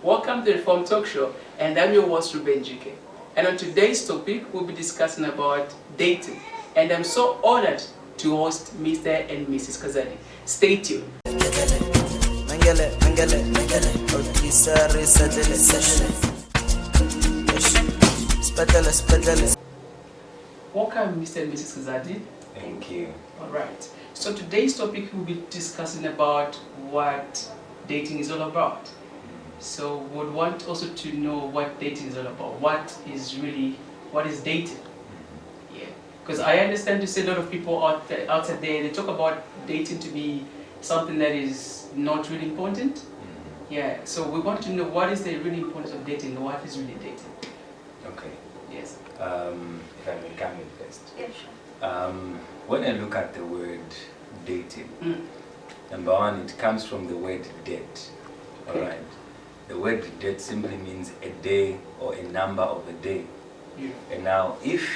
Welcome to the Reform Talk Show, and I'm your host Ruben GK. And on today's topic, we'll be discussing about dating. And I'm so honored to host Mr. and Mrs. Kazadi. Stay tuned. Welcome, Mr. and Mrs. Kazadi. Thank you. All right. So today's topic, we'll be discussing about what dating is all about. So we would want also to know what dating is all about. What is dating? Yeah. Because I understand you say a lot of people outside there, they talk about dating to be something that is not really important. Yeah. So we want to know what is the really importance of dating and what is really dating. Okay. Yes. If I may come in first. Yeah, sure. When I look at the word dating, number one, it comes from the word date. Okay. All right. The word date simply means a day or a number of a day. Yeah. And now, if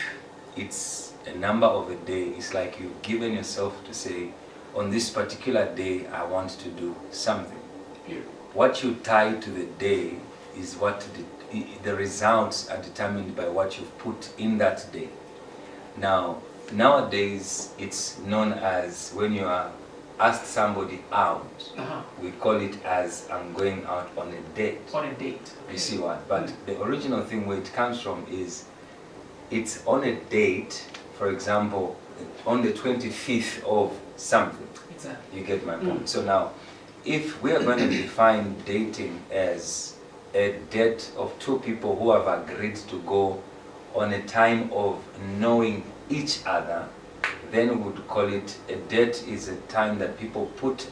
it's a number of a day, it's like you've given yourself to say, on this particular day, I want to do something. Yeah. What you tie to the day is what the results are determined by what you've put in that day. Now, nowadays, it's known as when you are asked somebody out, we call it as I'm going out on a date. On a date. You see what? But the original thing where it comes from is it's on a date, for example, on the 25th of something. Exactly. You get my point? So now, if we are going to define dating as a date of two people who have agreed to go on a time of knowing each other, then we would call it a date is a time that people put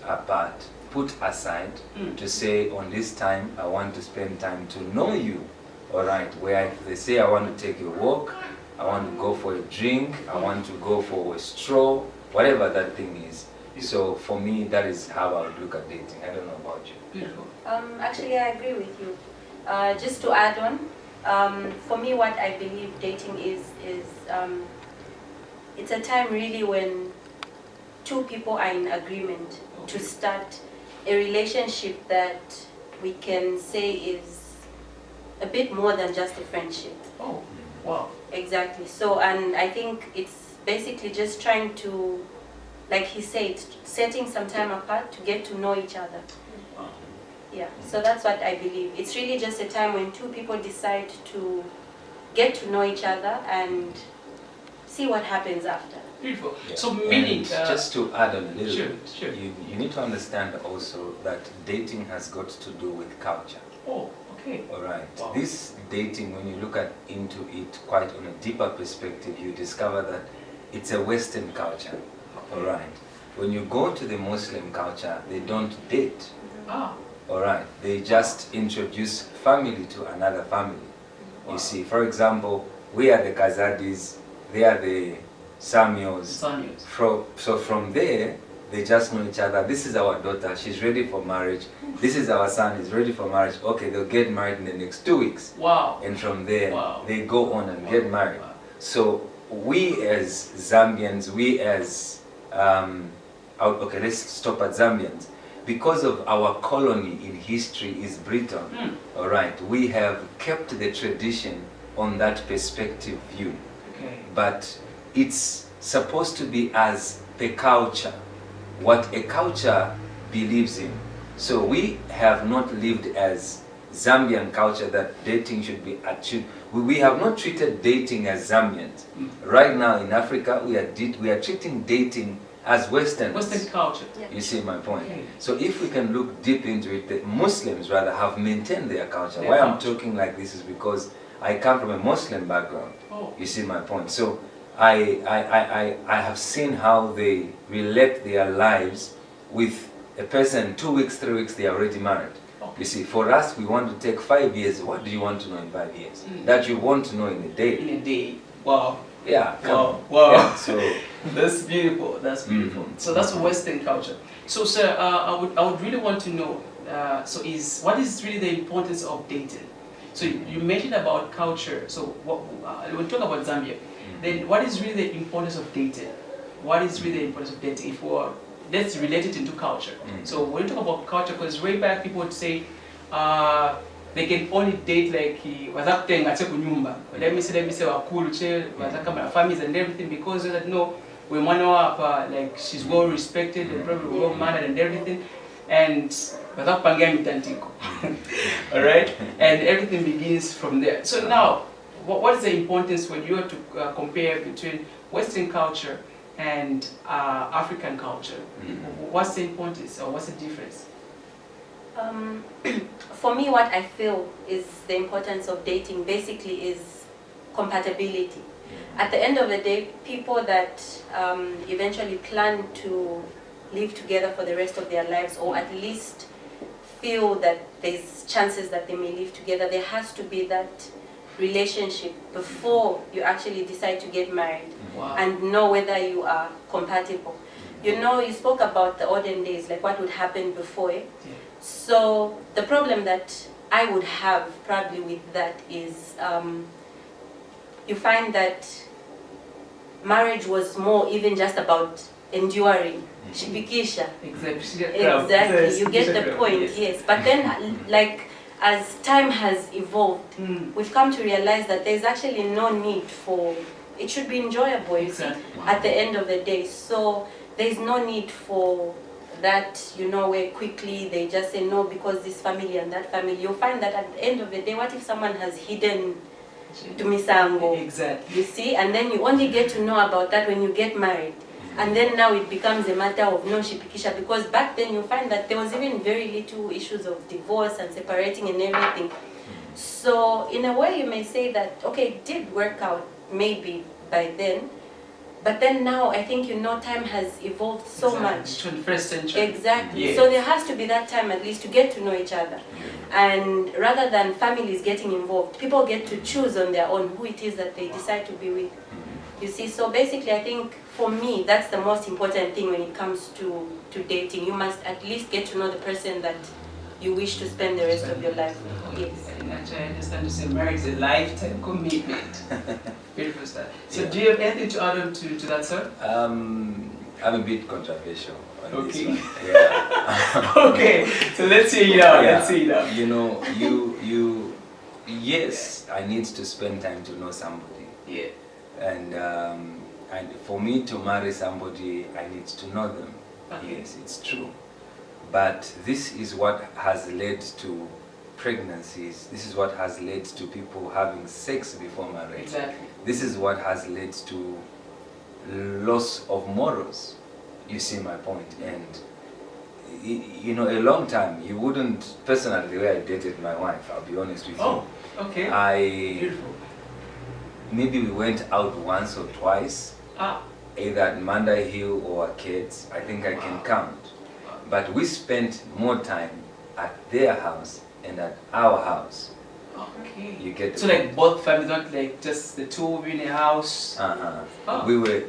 aside to say, on this time I want to spend time to know you. Alright, where if they say I want to take a walk, I want to go for a drink, I want to go for a stroll, whatever that thing is. So for me, that is how I would look at dating. I don't know about you. Beautiful. Actually, I agree with you. Just to add on, for me, what I believe dating is it's a time really when two people are in agreement to start a relationship that we can say is a bit more than just a friendship. Oh, wow. Exactly. So, and I think it's basically just trying to, like he said, setting some time apart to get to know each other. Wow. Yeah, so that's what I believe. It's really just a time when two people decide to get to know each other and see what happens after. Beautiful. Yeah. So meaning... And just to add on a little bit, sure. you need to understand also that dating has got to do with culture. Oh, okay. Alright, Wow. This dating, when you look into it quite on a deeper perspective, you discover that it's a Western culture. Alright, when you go to the Muslim culture, they don't date. Alright, they just introduce family to another family. Wow. You see, for example, we are the Kazadis, they are the Samuels. So from there, they just know each other. This is our daughter, she's ready for marriage. This is our son, he's ready for marriage. Okay, they'll get married in the next 2 weeks. Wow. And from there, Wow. they go on and get married. Wow. So we as Zambians, we as, okay, let's stop at Zambians. Because of our colony in history is Britain, all right, we have kept the tradition on that perspective view. Okay. But it's supposed to be as the culture, what a culture believes in. So we have not lived as Zambian culture that dating should be achieved. We have not treated dating as Zambians. Right now in Africa, we are treating dating as Western culture. Yeah. You see my point? Okay. So if we can look deep into it, the Muslims rather have maintained their culture. Their Why culture. I'm talking like this is because I come from a Muslim background. Oh. You see my point? So I have seen how they relate their lives with a person 2 weeks, 3 weeks, they are already married. Okay. You see, for us, we want to take 5 years. What do you want to know in 5 years? That you want to know in a day. In a day. Wow. Yeah, come on. Wow. Yeah, so That's beautiful. That's beautiful. So that's Western culture. So, sir, I would really want to know. What is really the importance of dating? So you mentioned about culture. So when we talk about Zambia, then what is really the importance of dating? What is really the importance of dating? If let's relate it into culture. So when you talk about culture, because way back people would say they can only date like wazakutenga che kunyumba. Let me say wakulu che wazakama families and everything, because they said no, we mwana like she's well respected and probably well mannered and everything, and wazakupangia mitantiko. All right, and everything begins from there. So now, what is the importance when you are to compare between Western culture and African culture? What's the importance, or what's the difference? For me, what I feel is the importance of dating basically is compatibility. At the end of the day, people that eventually plan to live together for the rest of their lives, or at least feel that there's chances that they may live together, there has to be that relationship before you actually decide to get married. Wow. And know whether you are compatible. You know, you spoke about the olden days, like what would happen before. Yeah. So the problem that I would have probably with that is you find that marriage was more even just about enduring. Shibikisha. Exactly. You get the point, yes. But then, like, as time has evolved, we've come to realize that there's actually no need for, it should be enjoyable, you see, at the end of the day. So there's no need for that, you know, where quickly they just say no because this family and that family. You'll find that at the end of the day, what if someone has hidden tumisango? Exactly. You see, and then you only get to know about that when you get married. And then now it becomes a matter of no shipikisha, because back then you find that there was even very little issues of divorce and separating and everything. So in a way you may say that, okay, it did work out maybe by then, but then now I think, you know, time has evolved so much. 21st century. Exactly. Yes. So there has to be that time at least to get to know each other. And rather than families getting involved, people get to choose on their own who it is that they decide to be with. You see, so basically I think for me that's the most important thing when it comes to dating. You must at least get to know the person that you wish to spend the rest of your life with. Yes. And actually I understand you say marriage is a lifetime commitment. Beautiful stuff. So do you have anything to add on to that, sir? I'm a bit controversial on this one. Okay. Yeah. Okay, so let's see it out. Yeah. Let's see it out. You know, yes, I need to spend time to know somebody. Yeah. And for me to marry somebody, I need to know them. Okay. Yes, it's true. But this is what has led to pregnancies. This is what has led to people having sex before marriage. Exactly. This is what has led to loss of morals. You see my point? And you know, a long time, you wouldn't, personally, the way I dated my wife, I'll be honest with you. Oh, okay. Beautiful. Maybe we went out once or twice, either at Monday Hill or at Kids. I think I can count. But we spent more time at their house and at our house. Okay. You get so like both families, not like just the two in a house? We were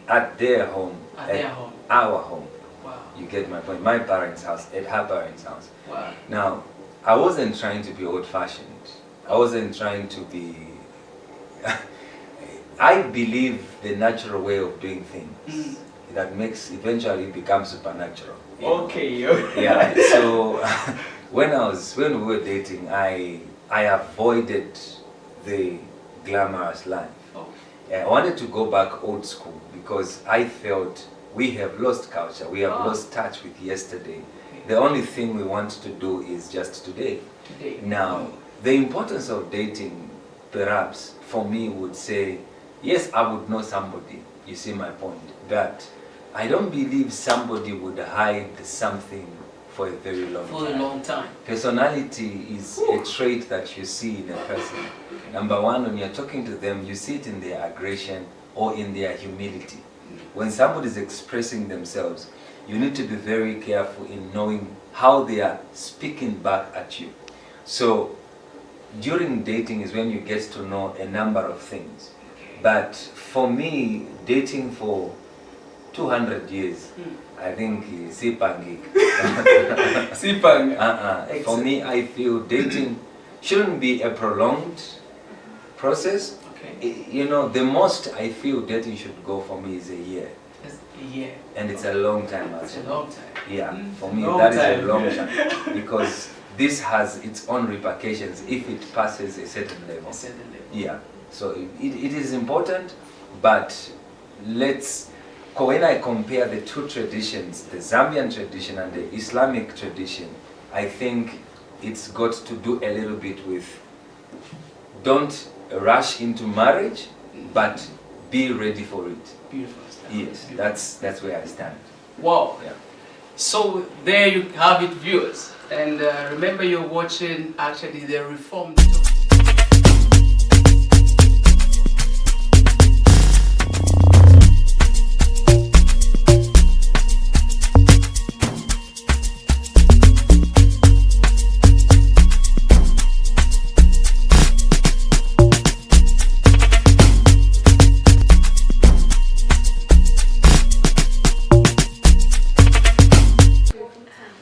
at their home, their home. Our home. Wow. You get my point. My parents' house, at her parents' house. Wow. Now, I wasn't trying to be old-fashioned. I wasn't trying to be... I believe the natural way of doing things that eventually become supernatural. Okay. Yeah. So when we were dating, I avoided the glamorous life. I wanted to go back old school because I felt we have lost culture. We have lost touch with yesterday. The only thing we want to do is just today. Now, the importance of dating, perhaps, for me would say, yes, I would know somebody, you see my point, but I don't believe somebody would hide something for a very long time. Personality is a trait that you see in a person. Number one, when you're talking to them, you see it in their aggression or in their humility. When somebody is expressing themselves, you need to be very careful in knowing how they are speaking back at you. So during dating is when you get to know a number of things. But for me, dating for 200 years, I think Sipang. Sipang. For me, I feel dating shouldn't be a prolonged process. Okay. You know, the most I feel dating should go for me is a year. A year. And it's a long time. It's a long time. Yeah, for me that is a long time. Because this has its own repercussions if it passes a certain level. A certain level. Yeah, so it is important, but when I compare the two traditions, the Zambian tradition and the Islamic tradition, I think it's got to do a little bit with don't rush into marriage, but be ready for it. Beautiful. Yes, Beautiful. that's where I stand. Wow. Yeah. So there you have it, viewers. And remember, you're watching actually the Reformed.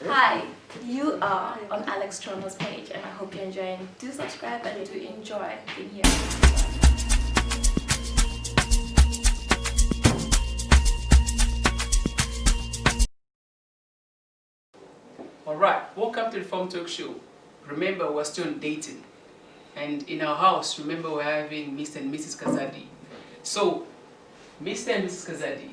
Hi, you are on Alex Trono's page and I hope you're enjoying. Do subscribe and do enjoy being here. Alright, welcome to the Farm Talk Show. Remember, we're still on dating. And in our house, remember, we're having Mr. and Mrs. Kazadi. So, Mr. and Mrs. Kazadi,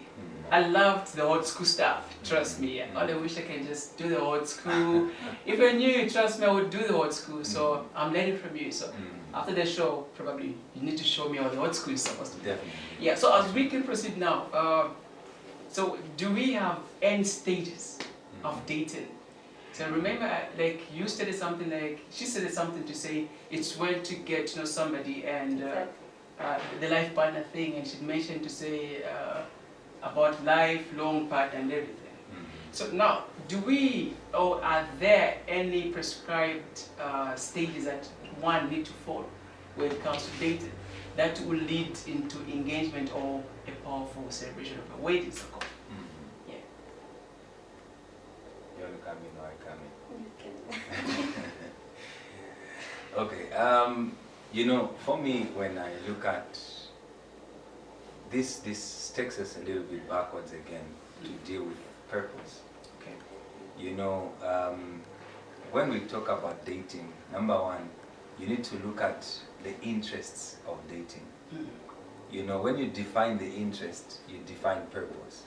I loved the old school stuff, trust me. I only wish I can just do the old school. If I knew you, trust me, I would do the old school. So, I'm learning from you. So, after the show, probably, you need to show me how the old school is supposed to be. Definitely. Yeah, so as we can proceed now, so do we have any stages of dating? So remember, like you stated something like, she said something to say, it's well to get to know somebody and the life partner thing, and she mentioned to say about lifelong partner and everything. So now, do we, or are there any prescribed stages that one need to follow when it comes to dating that will lead into engagement or a powerful celebration of a wedding circle? Yeah. You want to come in or I come in? You can. Okay, you know, for me, when I look at this takes us a little bit backwards again to deal with purpose. Okay. You know, when we talk about dating, number one, you need to look at the interests of dating. You know, when you define the interest, you define purpose.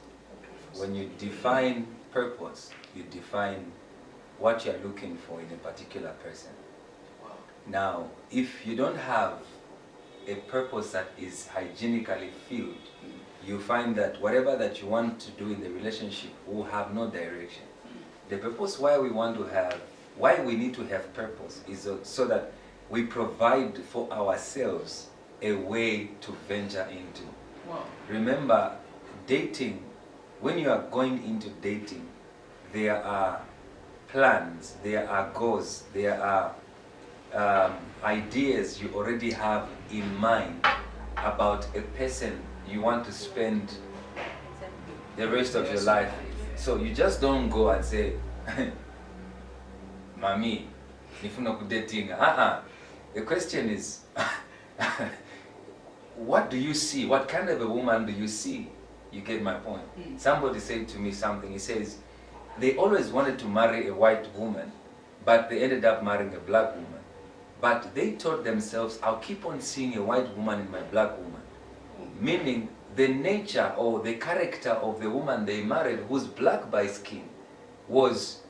When you define purpose, you define what you're looking for in a particular person. Wow. Now, if you don't have a purpose that is hygienically filled, you find that whatever that you want to do in the relationship will have no direction. The purpose why we need to have purpose is so that we provide for ourselves a way to venture into. Wow. Remember, dating, when you are going into dating, there are plans, there are goals, there are ideas you already have in mind about a person you want to spend the rest of your life. So you just don't go and say, Mami, nifuna kudating. The question is, what do you see? What kind of a woman do you see? You get my point. Somebody said to me something. He says, they always wanted to marry a white woman, but they ended up marrying a black woman. But they told themselves, I'll keep on seeing a white woman in my black woman. Meaning, the nature or the character of the woman they married, who's black by skin, was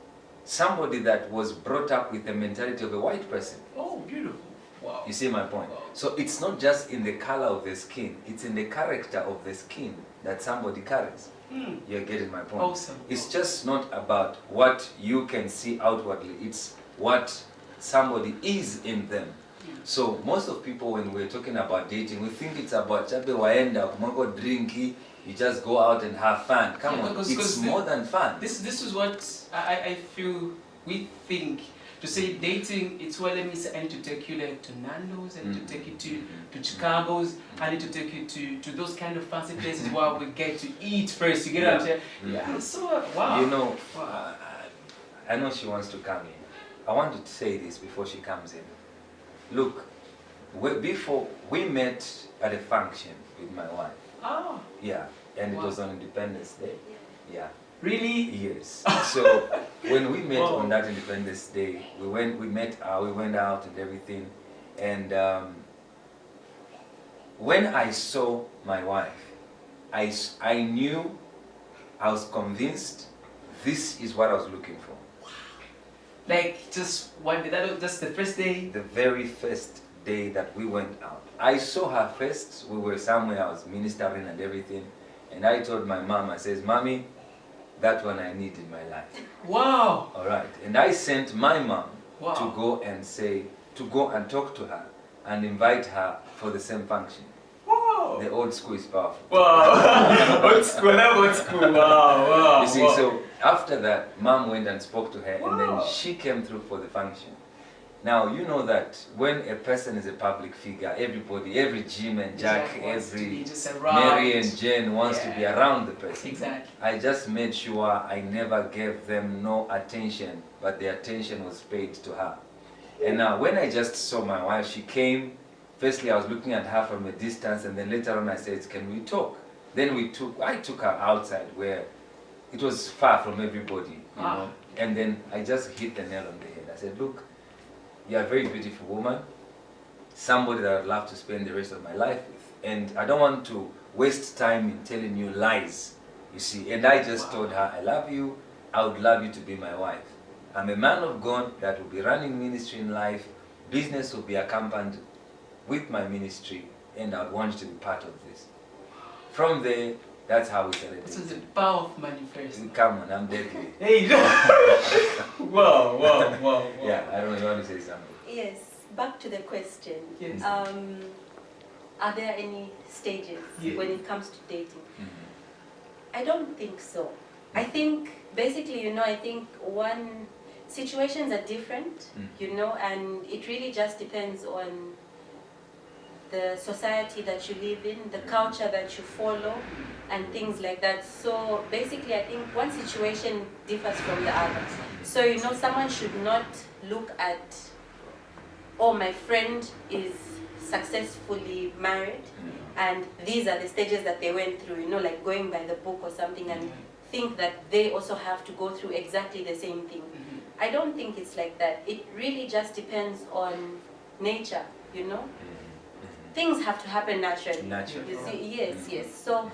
somebody that was brought up with the mentality of a white person. Oh, beautiful. Wow. You see my point? Wow. So it's not just in the color of the skin, it's in the character of the skin that somebody carries. You're getting my point? Awesome. It's just not about what you can see outwardly, it's what somebody is in them. So most of people, when we're talking about dating, we think it's about chabe waenda, kumago drinky, you just go out and have fun. Come on, it's more than fun. This is what I feel we think. To say dating, it's well, let me say, I need to take you like to Nando's, I need to take you to Chicago's, I need to take you to those kind of fancy places where we get to eat first. You get what I'm saying? Yeah. So wow. You know, wow. I know she wants to come in. I want to say this before she comes in. Look, before we met at a function with my wife. Oh. Yeah, and it was on Independence Day. Yeah. Really? Yes. So when we met Wow. on that Independence Day, we went out and everything, and when I saw my wife, I knew, I was convinced this is what I was looking for. Like just one day, that was just the first day? The very first day that we went out. I saw her first, we were somewhere, I was ministering and everything, and I told my mom, I says, Mommy, that one I need in my life. Wow! Alright, and I sent my mom Wow. to go and talk to her and invite her for the same function. Wow! The old school is powerful. Wow! Old school, old school, wow, wow. You see, wow. so after that, mom went and spoke to her, and Wow. then she came through for the function. Now, you know that when a person is a public figure, everybody, every Jim and Jack, Exactly, wants to every be just around. Mary and Jane wants to be Yeah. around the person. Exactly. I just made sure I never gave them no attention, but the attention was paid to her. And now, when I just saw my wife, she came. Firstly, I was looking at her from a distance, and then later on I said, can we talk? Then I took her outside where it was far from everybody, you know. And then I just hit the nail on the head. I said, look, you're a very beautiful woman, somebody that I'd love to spend the rest of my life with. And I don't want to waste time in telling you lies, you see. And I just told her, I love you, I would love you to be my wife. I'm a man of God that will be running ministry in life, business will be accompanied with my ministry, and I want you to be part of this. From there, that's how we started This is the dating. power of manifesting. Come on, I'm deadly. Hey! Wow, wow, wow, wow. Yeah, I don't know, you want to say something. Yes, back to the question. Yes. Are there any stages Yeah. when it comes to dating? Mhm. I don't think so. I think basically, I think situations are different, and it really just depends on the society that you live in, the culture that you follow, and things like that. So basically, I think one situation differs from the other. So, someone should not look at, oh, my friend is successfully married, and these are the stages that they went through, like going by the book or something, and think that they also have to go through exactly the same thing. I don't think it's like that. It really just depends on nature, Things have to happen naturally. Naturally. You see, yes. So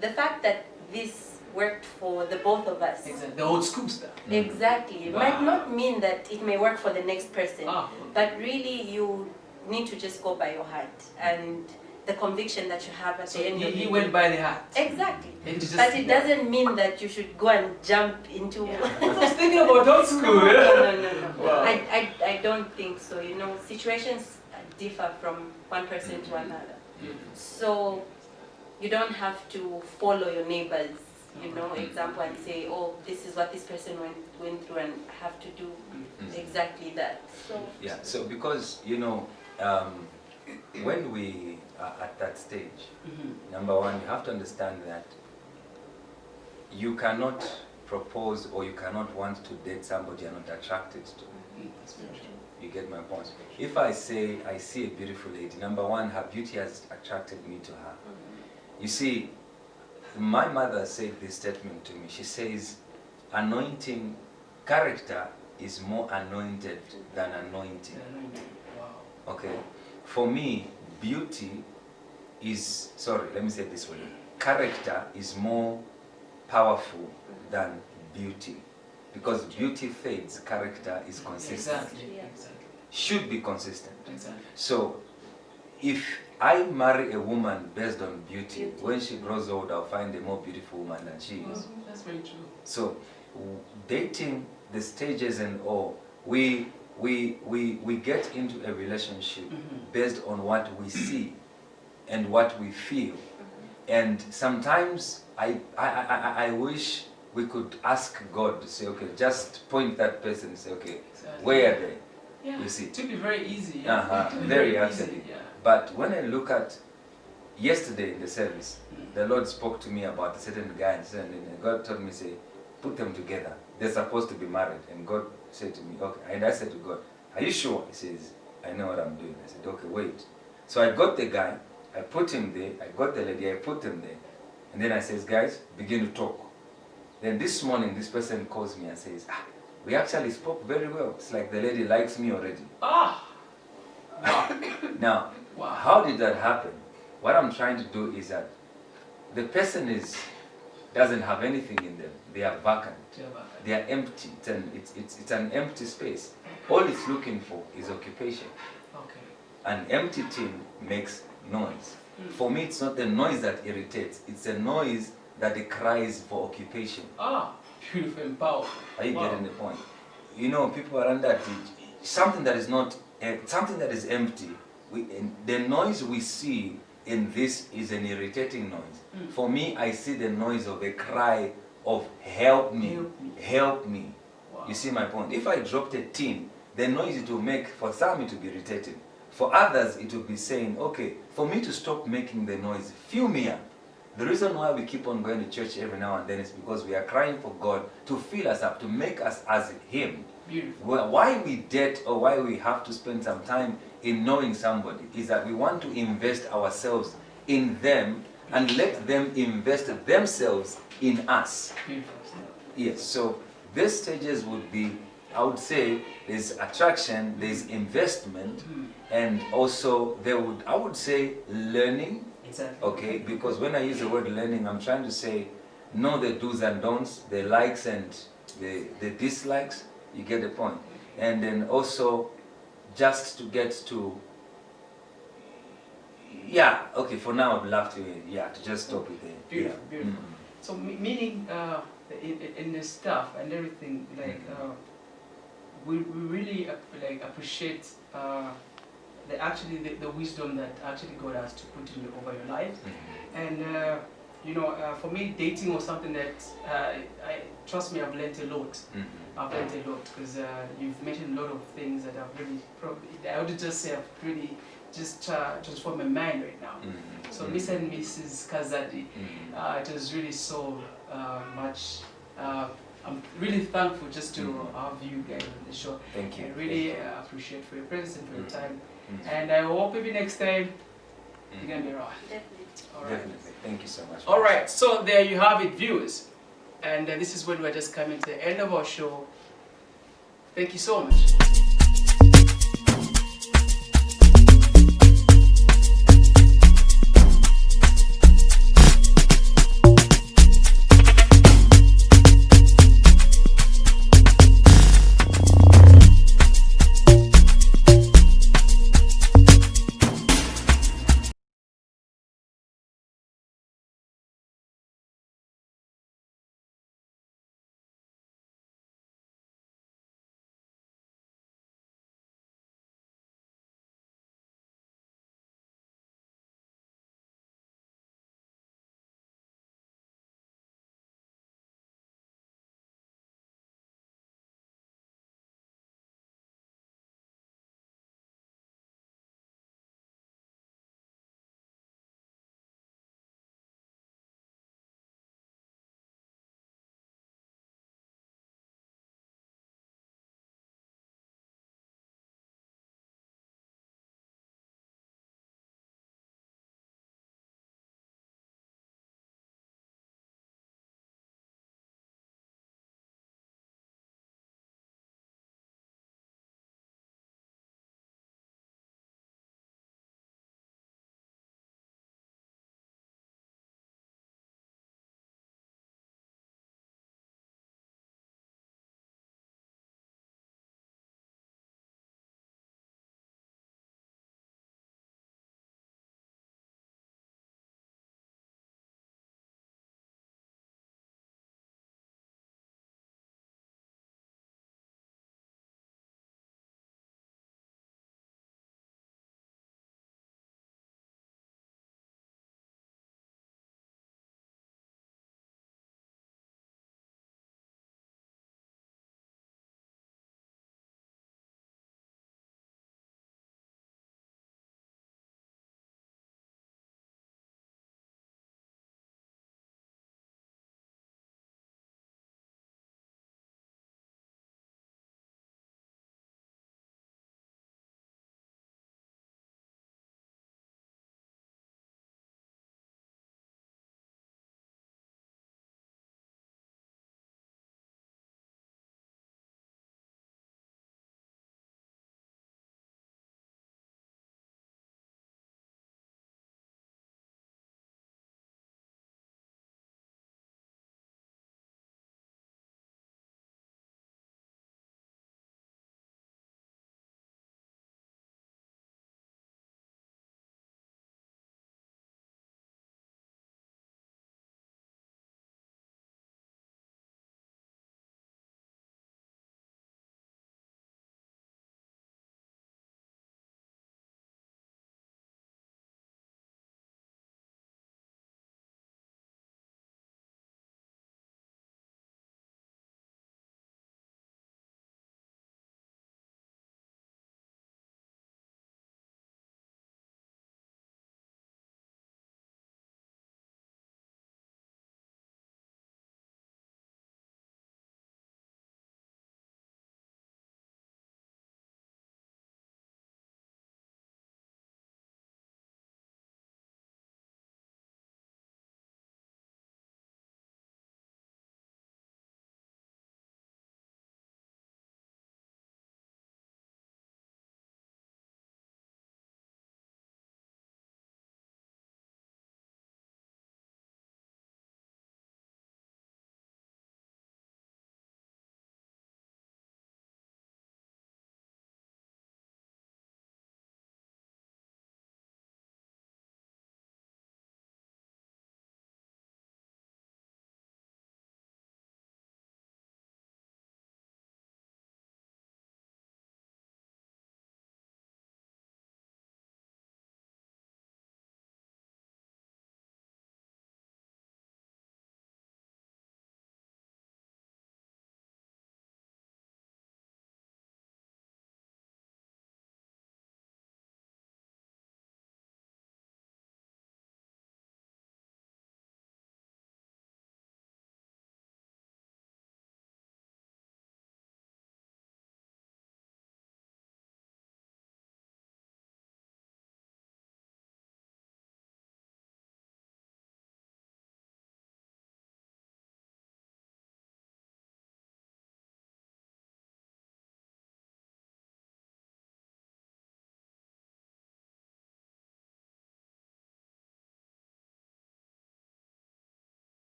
the fact that this worked for the both of us, Exactly. The old school stuff. exactly, Wow. might not mean that it may work for the next person, Ah. but really you need to just go by your heart and the conviction that you have at So the end of he it. went by the heart. Exactly. And just, But it doesn't mean that you should go and jump into. I was thinking about old school. No. Wow. I don't think so. Situations differ from one person to another. So you don't have to follow your neighbors, example, and say, oh, this is what this person went through and have to do exactly that. So Yeah, so because, when we are at that stage, number one, you have to understand that you cannot propose or you cannot want to date somebody you're not attracted to. That's very true. You get my point? If I say I see a beautiful lady, number one, her beauty has attracted me to her. You see, my mother said this statement to me. She says, character is more anointed than anointing. Wow. Okay? For me, beauty is, let me say it this way. Character is more powerful than beauty. Because beauty fades, character is consistent. Exactly. Yeah. Exactly. Should be consistent. Exactly. So, if I marry a woman based on beauty, when she grows old, I'll find a more beautiful woman than she is. That's very true. So, dating, the stages and all, we get into a relationship based on what we see and what we feel. And sometimes I wish we could ask God to say, okay, just point that person and say, okay, Exactly. where are they? Yeah. You see. It would be very easy. Very easy. actually. Yeah. But when I look at yesterday in the service, the Lord spoke to me about a certain guy and God told me, say, put them together. They're supposed to be married. And God said to me, okay. And I said to God, are you sure? He says, I know what I'm doing. I said, okay, wait. So I got the guy, I put him there, I got the lady, I put them there. And then I says, guys, begin to talk. Then this morning, this person calls me and says, we actually spoke very well. It's like the lady likes me already. Ah! Wow. Now, Wow. how did that happen? What I'm trying to do is that the person doesn't have anything in them. They are vacant. They are empty. It's an empty space. All it's looking for is occupation. Okay. An empty tin makes noise. For me, it's not the noise that irritates. It's the noise that it cries for occupation. Ah, beautiful and powerful. Are you Wow. getting the point? You know, people around that something that is not something that is empty. The noise we see in this is an irritating noise. For me, I see the noise of a cry of help me, help me. Wow. You see my point? If I dropped a tin, the noise it will make, for some it will be irritating. For others, it will be saying, okay, for me to stop making the noise, fill me up. The reason why we keep on going to church every now and then is because we are crying for God to fill us up, to make us as Him. Beautiful. Well, why we date or why we have to spend some time in knowing somebody is that we want to invest ourselves in them and let them invest themselves in us. Beautiful. Yes, so these stages would be, I would say, there's attraction, there's investment, and also I would say learning. Exactly. Okay, because when I use the word learning, I'm trying to say know the do's and don'ts, the likes and the dislikes. You get the point. And then also just to get to, yeah, okay, for now I'd love to just stop it there. Beautiful, Yeah. beautiful. So meaning in the stuff and everything, like we really appreciate the wisdom that actually God has to put in over your life. And for me, dating was something that trust me, I've learned a lot. I've learned a lot because you've mentioned a lot of things that I've really I would just say I've really just transformed my mind right now. So Miss and Mrs. Kazadi, it was really so much. I'm really thankful just to have you guys on the show. Thank you. I really appreciate for your presence and for your time. And I hope maybe next time you're going to be around. Definitely. All right. Definitely. Thank you so much. All right, so there you have it, viewers. And this is when we're just coming to the end of our show. Thank you so much.